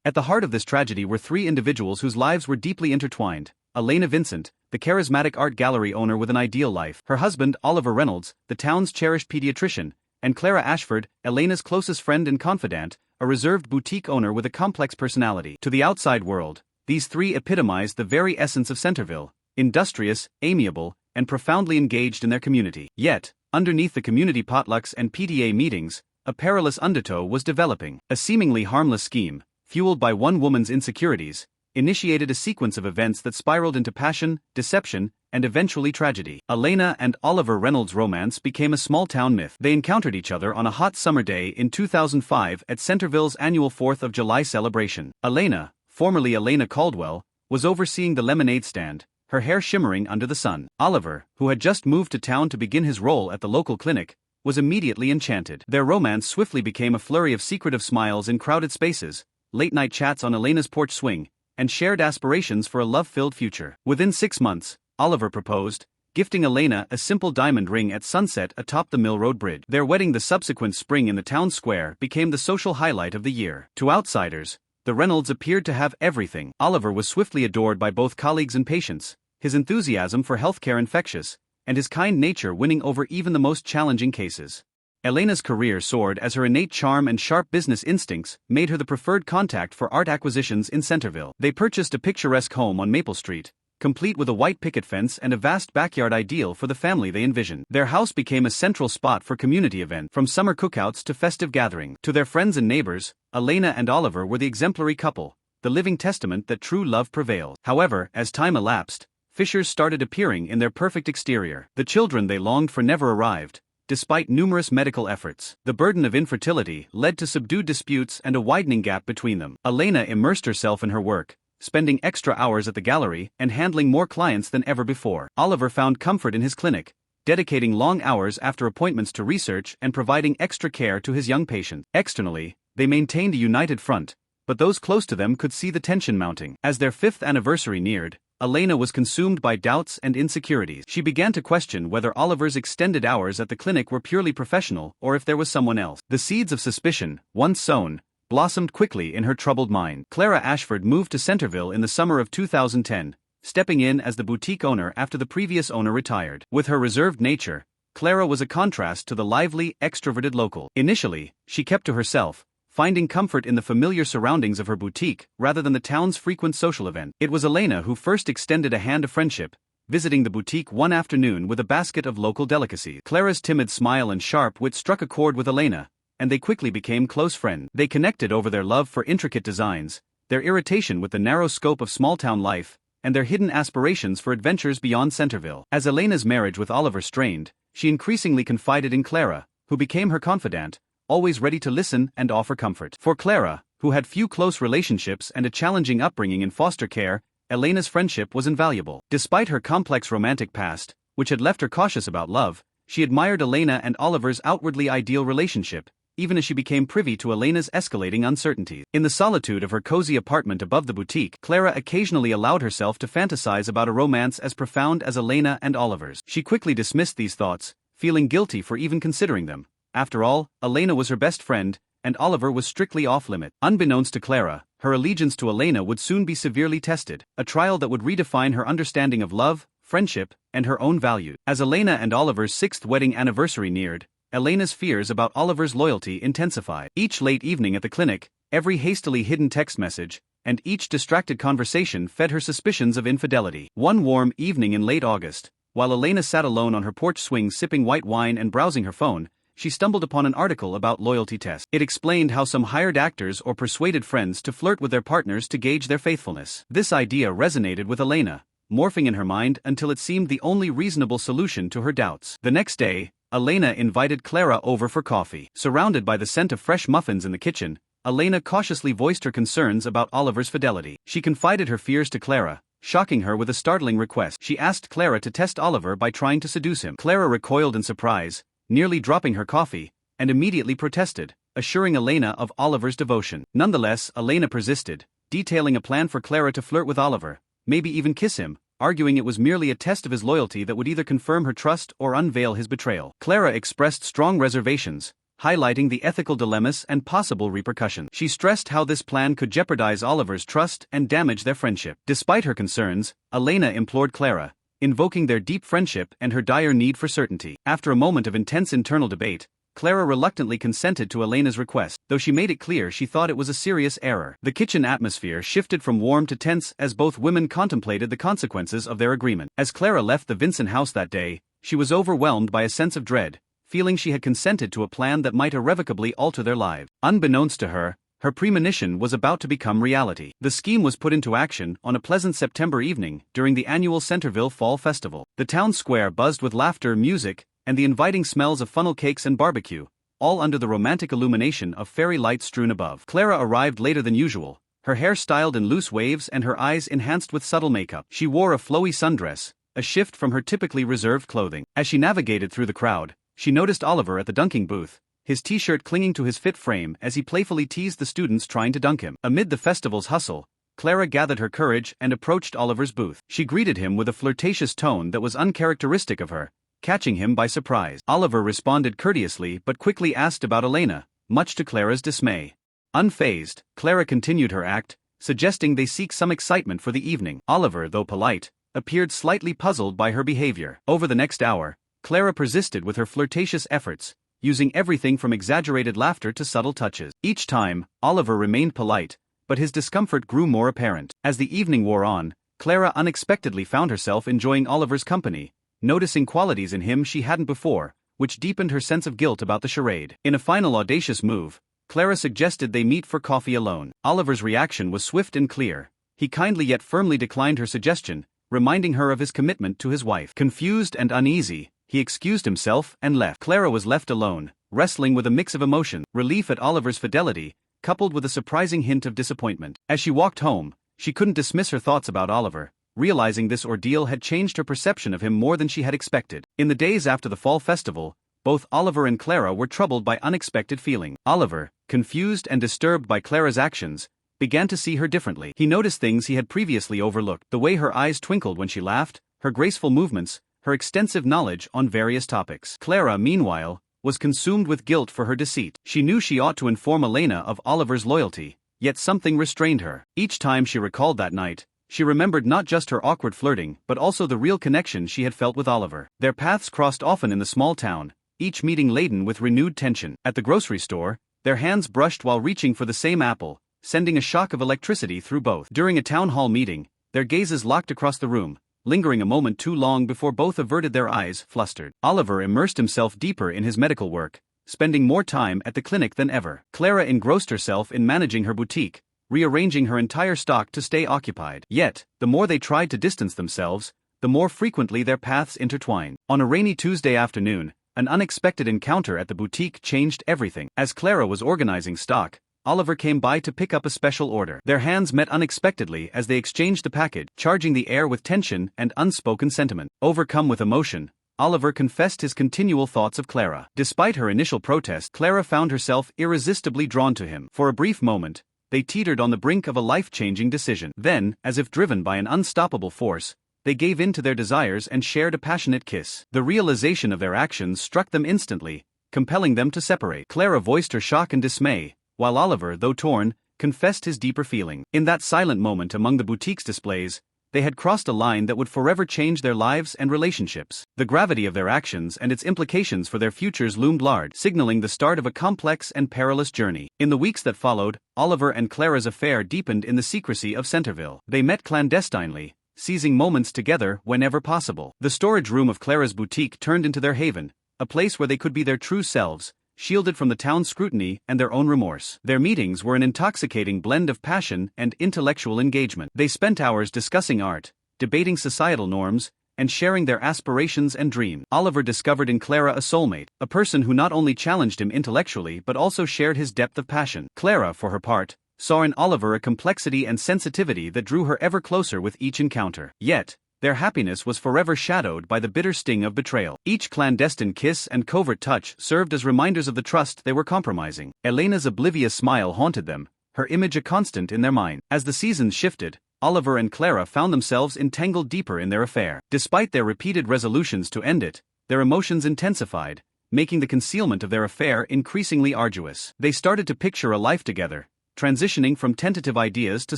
At the heart of this tragedy were three individuals whose lives were deeply intertwined: Elena Vincent, the charismatic art gallery owner with an ideal life; her husband, Oliver Reynolds, the town's cherished pediatrician; and Clara Ashford, Elena's closest friend and confidant, a reserved boutique owner with a complex personality. To the outside world, these three epitomized the very essence of Centerville: industrious, amiable, and profoundly engaged in their community. Yet, underneath the community potlucks and PTA meetings, a perilous undertow was developing. A seemingly harmless scheme, fueled by one woman's insecurities, initiated a sequence of events that spiraled into passion, deception, and eventually tragedy. Elena and Oliver Reynolds' romance became a small-town myth. They encountered each other on a hot summer day in 2005 at Centerville's annual 4th of July celebration. Elena, formerly Elena Caldwell, was overseeing the lemonade stand, her hair shimmering under the sun. Oliver, who had just moved to town to begin his role at the local clinic, was immediately enchanted. Their romance swiftly became a flurry of secretive smiles in crowded spaces, late-night chats on Elena's porch swing, and shared aspirations for a love-filled future. Within 6 months, Oliver proposed, gifting Elena a simple diamond ring at sunset atop the Mill Road Bridge. Their wedding the subsequent spring in the town square became the social highlight of the year. To outsiders, the Reynolds appeared to have everything. Oliver was swiftly adored by both colleagues and patients, his enthusiasm for healthcare infectious, and his kind nature winning over even the most challenging cases. Elena's career soared as her innate charm and sharp business instincts made her the preferred contact for art acquisitions in Centerville. They purchased a picturesque home on Maple Street, complete with a white picket fence and a vast backyard ideal for the family they envisioned. Their house became a central spot for community events, from summer cookouts to festive gatherings. To their friends and neighbors, Elena and Oliver were the exemplary couple, the living testament that true love prevails. However, as time elapsed, fissures started appearing in their perfect exterior. The children they longed for never arrived, despite numerous medical efforts. The burden of infertility led to subdued disputes and a widening gap between them. Elena immersed herself in her work, spending extra hours at the gallery and handling more clients than ever before. Oliver found comfort in his clinic, dedicating long hours after appointments to research and providing extra care to his young patients. Externally, they maintained a united front, but those close to them could see the tension mounting. As their 5th anniversary neared, Elena was consumed by doubts and insecurities. She began to question whether Oliver's extended hours at the clinic were purely professional or if there was someone else. The seeds of suspicion, once sown, blossomed quickly in her troubled mind. Clara Ashford moved to Centerville in the summer of 2010, stepping in as the boutique owner after the previous owner retired. With her reserved nature, Clara was a contrast to the lively, extroverted local. Initially, she kept to herself, finding comfort in the familiar surroundings of her boutique rather than the town's frequent social event. It was Elena who first extended a hand of friendship, visiting the boutique one afternoon with a basket of local delicacies. Clara's timid smile and sharp wit struck a chord with Elena, and they quickly became close friends. They connected over their love for intricate designs, their irritation with the narrow scope of small-town life, and their hidden aspirations for adventures beyond Centerville. As Elena's marriage with Oliver strained, she increasingly confided in Clara, who became her confidant, always ready to listen and offer comfort. For Clara, who had few close relationships and a challenging upbringing in foster care, Elena's friendship was invaluable. Despite her complex romantic past, which had left her cautious about love, she admired Elena and Oliver's outwardly ideal relationship, even as she became privy to Elena's escalating uncertainties. In the solitude of her cozy apartment above the boutique, Clara occasionally allowed herself to fantasize about a romance as profound as Elena and Oliver's. She quickly dismissed these thoughts, feeling guilty for even considering them. After all, Elena was her best friend, and Oliver was strictly off-limit. Unbeknownst to Clara, her allegiance to Elena would soon be severely tested, a trial that would redefine her understanding of love, friendship, and her own value. As Elena and Oliver's 6th wedding anniversary neared, Elena's fears about Oliver's loyalty intensified. Each late evening at the clinic, every hastily hidden text message, and each distracted conversation fed her suspicions of infidelity. One warm evening in late August, while Elena sat alone on her porch swing sipping white wine and browsing her phone, she stumbled upon an article about loyalty tests. It explained how some hired actors or persuaded friends to flirt with their partners to gauge their faithfulness. This idea resonated with Elena, morphing in her mind until it seemed the only reasonable solution to her doubts. The next day, Elena invited Clara over for coffee. Surrounded by the scent of fresh muffins in the kitchen, Elena cautiously voiced her concerns about Oliver's fidelity. She confided her fears to Clara, shocking her with a startling request. She asked Clara to test Oliver by trying to seduce him. Clara recoiled in surprise, nearly dropping her coffee, and immediately protested, assuring Elena of Oliver's devotion. Nonetheless, Elena persisted, detailing a plan for Clara to flirt with Oliver, maybe even kiss him, arguing it was merely a test of his loyalty that would either confirm her trust or unveil his betrayal. Clara expressed strong reservations, highlighting the ethical dilemmas and possible repercussions. She stressed how this plan could jeopardize Oliver's trust and damage their friendship. Despite her concerns, Elena implored Clara, invoking their deep friendship and her dire need for certainty. After a moment of intense internal debate, Clara reluctantly consented to Elena's request, though she made it clear she thought it was a serious error. The kitchen atmosphere shifted from warm to tense as both women contemplated the consequences of their agreement. As Clara left the Vincent house that day, she was overwhelmed by a sense of dread, feeling she had consented to a plan that might irrevocably alter their lives. Unbeknownst to her, her premonition was about to become reality. The scheme was put into action on a pleasant September evening during the annual Centerville Fall Festival. The town square buzzed with laughter, music, and the inviting smells of funnel cakes and barbecue, all under the romantic illumination of fairy lights strewn above. Clara arrived later than usual, her hair styled in loose waves and her eyes enhanced with subtle makeup. She wore a flowy sundress, a shift from her typically reserved clothing. As she navigated through the crowd, she noticed Oliver at the dunking booth, his t-shirt clinging to his fit frame as he playfully teased the students trying to dunk him. Amid the festival's hustle, Clara gathered her courage and approached Oliver's booth. She greeted him with a flirtatious tone that was uncharacteristic of her, catching him by surprise. Oliver responded courteously but quickly asked about Elena, much to Clara's dismay. Unfazed, Clara continued her act, suggesting they seek some excitement for the evening. Oliver, though polite, appeared slightly puzzled by her behavior. Over the next hour, Clara persisted with her flirtatious efforts, using everything from exaggerated laughter to subtle touches. Each time, Oliver remained polite, but his discomfort grew more apparent. As the evening wore on, Clara unexpectedly found herself enjoying Oliver's company, noticing qualities in him she hadn't before, which deepened her sense of guilt about the charade. In a final audacious move, Clara suggested they meet for coffee alone. Oliver's reaction was swift and clear. He kindly yet firmly declined her suggestion, reminding her of his commitment to his wife. Confused and uneasy, he excused himself and left. Clara was left alone, wrestling with a mix of emotion, relief at Oliver's fidelity, coupled with a surprising hint of disappointment. As she walked home, she couldn't dismiss her thoughts about Oliver, realizing this ordeal had changed her perception of him more than she had expected. In the days after the fall festival, both Oliver and Clara were troubled by unexpected feelings. Oliver, confused and disturbed by Clara's actions, began to see her differently. He noticed things he had previously overlooked: the way her eyes twinkled when she laughed, her graceful movements, her extensive knowledge on various topics. Clara, meanwhile, was consumed with guilt for her deceit. She knew she ought to inform Elena of Oliver's loyalty, yet something restrained her. Each time she recalled that night, she remembered not just her awkward flirting but also the real connection she had felt with Oliver. Their paths crossed often in the small town, each meeting laden with renewed tension. At the grocery store, their hands brushed while reaching for the same apple, sending a shock of electricity through both. During a town hall meeting, their gazes locked across the room, lingering a moment too long before both averted their eyes, flustered. Oliver immersed himself deeper in his medical work, spending more time at the clinic than ever. Clara engrossed herself in managing her boutique, rearranging her entire stock to stay occupied. Yet, the more they tried to distance themselves, the more frequently their paths intertwined. On a rainy Tuesday afternoon, an unexpected encounter at the boutique changed everything. As Clara was organizing stock, Oliver came by to pick up a special order. Their hands met unexpectedly as they exchanged the package, charging the air with tension and unspoken sentiment. Overcome with emotion, Oliver confessed his continual thoughts of Clara. Despite her initial protest, Clara found herself irresistibly drawn to him. For a brief moment, they teetered on the brink of a life-changing decision. Then, as if driven by an unstoppable force, they gave in to their desires and shared a passionate kiss. The realization of their actions struck them instantly, compelling them to separate. Clara voiced her shock and dismay, while Oliver, though torn, confessed his deeper feeling. In that silent moment among the boutique's displays, they had crossed a line that would forever change their lives and relationships. The gravity of their actions and its implications for their futures loomed large, signaling the start of a complex and perilous journey. In the weeks that followed, Oliver and Clara's affair deepened in the secrecy of Centerville. They met clandestinely, seizing moments together whenever possible. The storage room of Clara's boutique turned into their haven, a place where they could be their true selves, shielded from the town's scrutiny and their own remorse. Their meetings were an intoxicating blend of passion and intellectual engagement. They spent hours discussing art, debating societal norms, and sharing their aspirations and dreams. Oliver discovered in Clara a soulmate, a person who not only challenged him intellectually but also shared his depth of passion. Clara, for her part, saw in Oliver a complexity and sensitivity that drew her ever closer with each encounter. Yet, their happiness was forever shadowed by the bitter sting of betrayal. Each clandestine kiss and covert touch served as reminders of the trust they were compromising. Elena's oblivious smile haunted them, her image a constant in their mind. As the seasons shifted, Oliver and Clara found themselves entangled deeper in their affair. Despite their repeated resolutions to end it, their emotions intensified, making the concealment of their affair increasingly arduous. They started to picture a life together, transitioning from tentative ideas to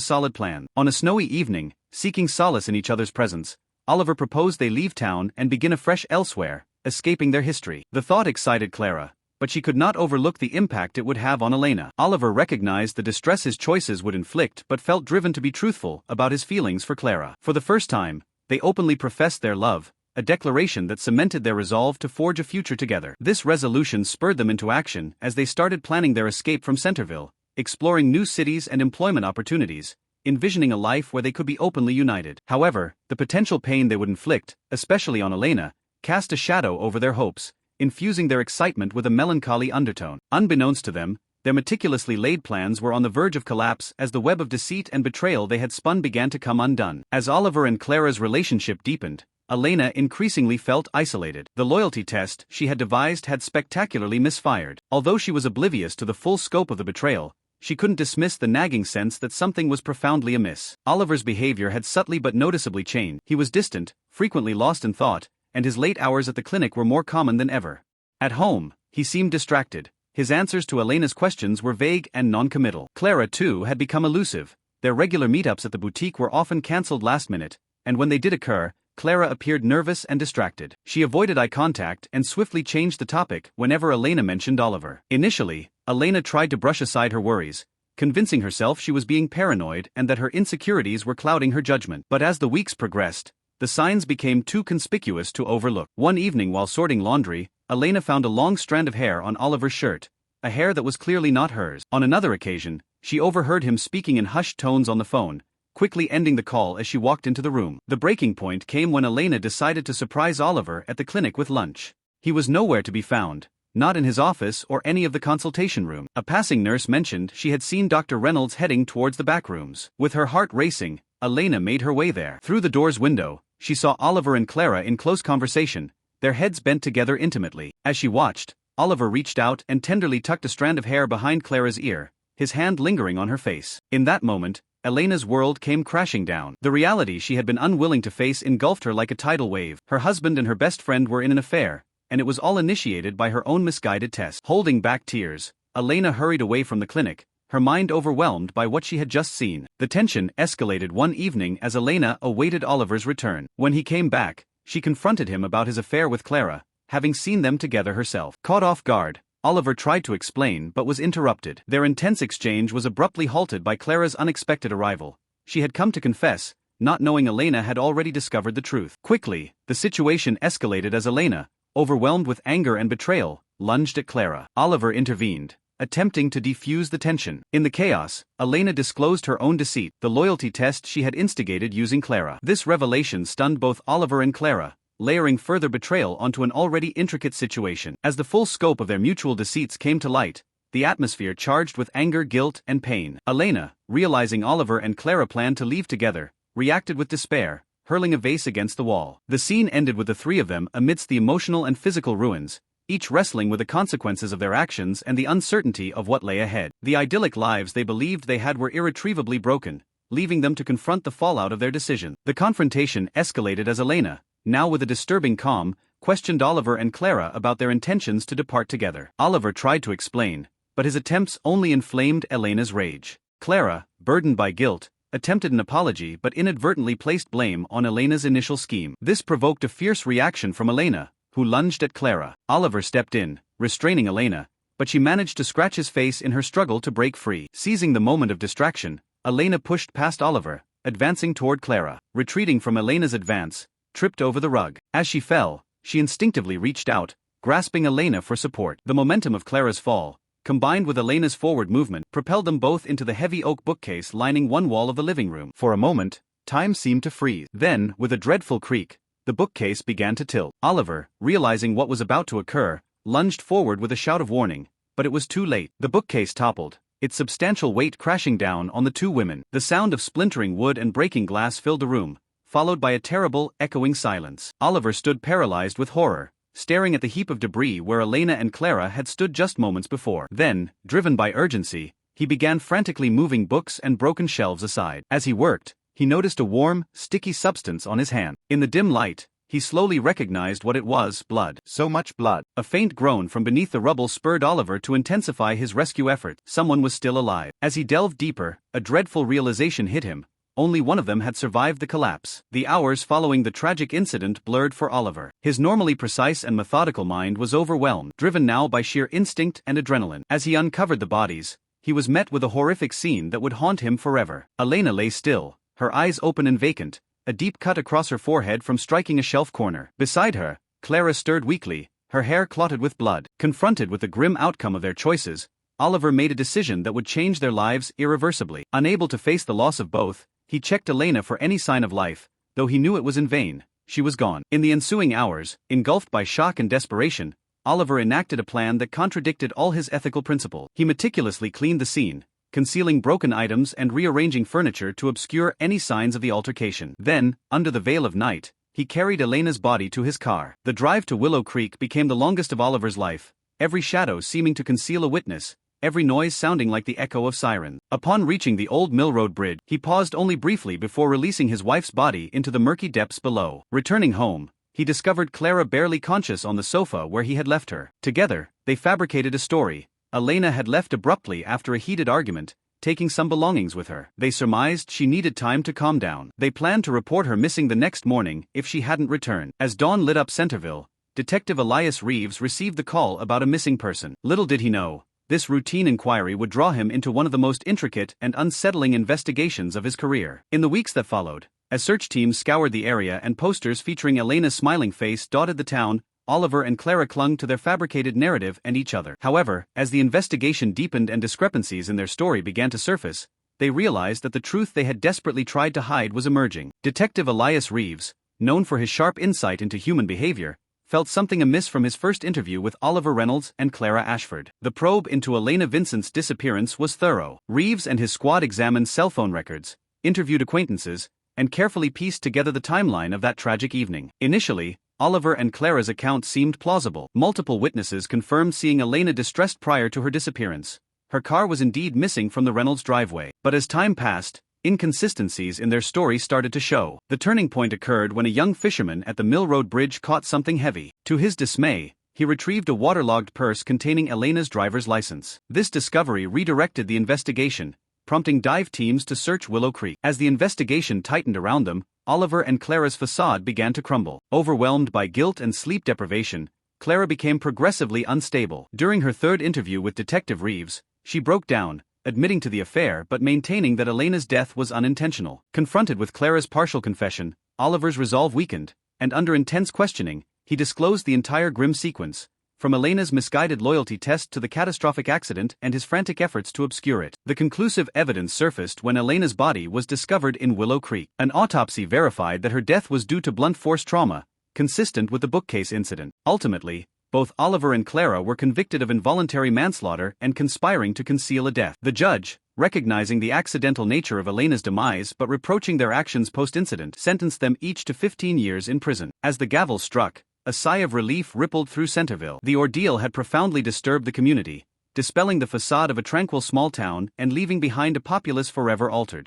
solid plans. On a snowy evening, seeking solace in each other's presence, Oliver proposed they leave town and begin afresh elsewhere, escaping their history. The thought excited Clara, but she could not overlook the impact it would have on Elena. Oliver recognized the distress his choices would inflict but felt driven to be truthful about his feelings for Clara. For the first time, they openly professed their love, a declaration that cemented their resolve to forge a future together. This resolution spurred them into action as they started planning their escape from Centerville, exploring new cities and employment opportunities, envisioning a life where they could be openly united. However, the potential pain they would inflict, especially on Elena, cast a shadow over their hopes, infusing their excitement with a melancholy undertone. Unbeknownst to them, their meticulously laid plans were on the verge of collapse as the web of deceit and betrayal they had spun began to come undone. As Oliver and Clara's relationship deepened, Elena increasingly felt isolated. The loyalty test she had devised had spectacularly misfired. Although she was oblivious to the full scope of the betrayal, she couldn't dismiss the nagging sense that something was profoundly amiss. Oliver's behavior had subtly but noticeably changed. He was distant, frequently lost in thought, and his late hours at the clinic were more common than ever. At home, he seemed distracted. His answers to Elena's questions were vague and non-committal. Clara, too, had become elusive. Their regular meetups at the boutique were often cancelled last minute, and when they did occur, Clara appeared nervous and distracted. She avoided eye contact and swiftly changed the topic whenever Elena mentioned Oliver. Initially, Elena tried to brush aside her worries, convincing herself she was being paranoid and that her insecurities were clouding her judgment. But as the weeks progressed, the signs became too conspicuous to overlook. One evening while sorting laundry, Elena found a long strand of hair on Oliver's shirt, a hair that was clearly not hers. On another occasion, she overheard him speaking in hushed tones on the phone, quickly ending the call as she walked into the room. The breaking point came when Elena decided to surprise Oliver at the clinic with lunch. He was nowhere to be found, not in his office or any of the consultation room. A passing nurse mentioned she had seen Dr. Reynolds heading towards the back rooms. With her heart racing, Elena made her way there. Through the door's window, she saw Oliver and Clara in close conversation, their heads bent together intimately. As she watched, Oliver reached out and tenderly tucked a strand of hair behind Clara's ear, his hand lingering on her face. In that moment, Elena's world came crashing down. The reality she had been unwilling to face engulfed her like a tidal wave. Her husband and her best friend were in an affair, and it was all initiated by her own misguided test. Holding back tears, Elena hurried away from the clinic, her mind overwhelmed by what she had just seen. The tension escalated one evening as Elena awaited Oliver's return. When he came back, she confronted him about his affair with Clara, having seen them together herself. Caught off guard, Oliver tried to explain but was interrupted. Their intense exchange was abruptly halted by Clara's unexpected arrival. She had come to confess, not knowing Elena had already discovered the truth. Quickly, the situation escalated as Elena, overwhelmed with anger and betrayal, lunged at Clara. Oliver intervened, attempting to defuse the tension. In the chaos, Elena disclosed her own deceit, the loyalty test she had instigated using Clara. This revelation stunned both Oliver and Clara, layering further betrayal onto an already intricate situation. As the full scope of their mutual deceits came to light, the atmosphere charged with anger, guilt, and pain. Elena, realizing Oliver and Clara planned to leave together, reacted with despair, hurling a vase against the wall. The scene ended with the three of them amidst the emotional and physical ruins, each wrestling with the consequences of their actions and the uncertainty of what lay ahead. The idyllic lives they believed they had were irretrievably broken, leaving them to confront the fallout of their decision. The confrontation escalated as Elena, now with a disturbing calm, questioned Oliver and Clara about their intentions to depart together. Oliver tried to explain, but his attempts only inflamed Elena's rage. Clara, burdened by guilt, attempted an apology but inadvertently placed blame on Elena's initial scheme. This provoked a fierce reaction from Elena, who lunged at Clara. Oliver stepped in, restraining Elena, but she managed to scratch his face in her struggle to break free. Seizing the moment of distraction, Elena pushed past Oliver, advancing toward Clara. Retreating from Elena's advance, tripped over the rug. As she fell, she instinctively reached out, grasping Elena for support. The momentum of Clara's fall, combined with Elena's forward movement, propelled them both into the heavy oak bookcase lining one wall of the living room. For a moment, time seemed to freeze. Then, with a dreadful creak, the bookcase began to tilt. Oliver, realizing what was about to occur, lunged forward with a shout of warning, but it was too late. The bookcase toppled, its substantial weight crashing down on the two women. The sound of splintering wood and breaking glass filled the room, followed by a terrible, echoing silence. Oliver stood paralyzed with horror, staring at the heap of debris where Elena and Clara had stood just moments before. Then, driven by urgency, he began frantically moving books and broken shelves aside. As he worked, he noticed a warm, sticky substance on his hand. In the dim light, he slowly recognized what it was: blood. So much blood. A faint groan from beneath the rubble spurred Oliver to intensify his rescue effort. Someone was still alive. As he delved deeper, a dreadful realization hit him. Only one of them had survived the collapse. The hours following the tragic incident blurred for Oliver. His normally precise and methodical mind was overwhelmed, driven now by sheer instinct and adrenaline. As he uncovered the bodies, he was met with a horrific scene that would haunt him forever. Elena lay still, her eyes open and vacant, a deep cut across her forehead from striking a shelf corner. Beside her, Clara stirred weakly, her hair clotted with blood. Confronted with the grim outcome of their choices, Oliver made a decision that would change their lives irreversibly. Unable to face the loss of both, he checked Elena for any sign of life, though he knew it was in vain. She was gone. In the ensuing hours, engulfed by shock and desperation, Oliver enacted a plan that contradicted all his ethical principles. He meticulously cleaned the scene, concealing broken items and rearranging furniture to obscure any signs of the altercation. Then, under the veil of night, he carried Elena's body to his car. The drive to Willow Creek became the longest of Oliver's life, every shadow seeming to conceal a witness, every noise sounding like the echo of sirens. Upon reaching the old Mill Road Bridge, he paused only briefly before releasing his wife's body into the murky depths below. Returning home, he discovered Clara barely conscious on the sofa where he had left her. Together, they fabricated a story. Elena had left abruptly after a heated argument, taking some belongings with her. They surmised she needed time to calm down. They planned to report her missing the next morning if she hadn't returned. As dawn lit up Centerville, Detective Elias Reeves received the call about a missing person. Little did he know, this routine inquiry would draw him into one of the most intricate and unsettling investigations of his career. In the weeks that followed, as search teams scoured the area and posters featuring Elena's smiling face dotted the town, Oliver and Clara clung to their fabricated narrative and each other. However, as the investigation deepened and discrepancies in their story began to surface, they realized that the truth they had desperately tried to hide was emerging. Detective Elias Reeves, known for his sharp insight into human behavior, felt something amiss from his first interview with Oliver Reynolds and Clara Ashford. The probe into Elena Vincent's disappearance was thorough. Reeves and his squad examined cell phone records, interviewed acquaintances, and carefully pieced together the timeline of that tragic evening. Initially, Oliver and Clara's account seemed plausible. Multiple witnesses confirmed seeing Elena distressed prior to her disappearance. Her car was indeed missing from the Reynolds driveway. But as time passed, inconsistencies in their story started to show. The turning point occurred when a young fisherman at the Mill Road Bridge caught something heavy. To his dismay, he retrieved a waterlogged purse containing Elena's driver's license. This discovery redirected the investigation, prompting dive teams to search Willow Creek. As the investigation tightened around them, Oliver and Clara's facade began to crumble. Overwhelmed by guilt and sleep deprivation, Clara became progressively unstable. During her third interview with Detective Reeves, she broke down, admitting to the affair but maintaining that Elena's death was unintentional. Confronted with Clara's partial confession, Oliver's resolve weakened, and under intense questioning, he disclosed the entire grim sequence, from Elena's misguided loyalty test to the catastrophic accident and his frantic efforts to obscure it. The conclusive evidence surfaced when Elena's body was discovered in Willow Creek. An autopsy verified that her death was due to blunt force trauma, consistent with the bookcase incident. Ultimately, both Oliver and Clara were convicted of involuntary manslaughter and conspiring to conceal a death. The judge, recognizing the accidental nature of Elena's demise but reproaching their actions post-incident, sentenced them each to 15 years in prison. As the gavel struck, a sigh of relief rippled through Centerville. The ordeal had profoundly disturbed the community, dispelling the facade of a tranquil small town and leaving behind a populace forever altered.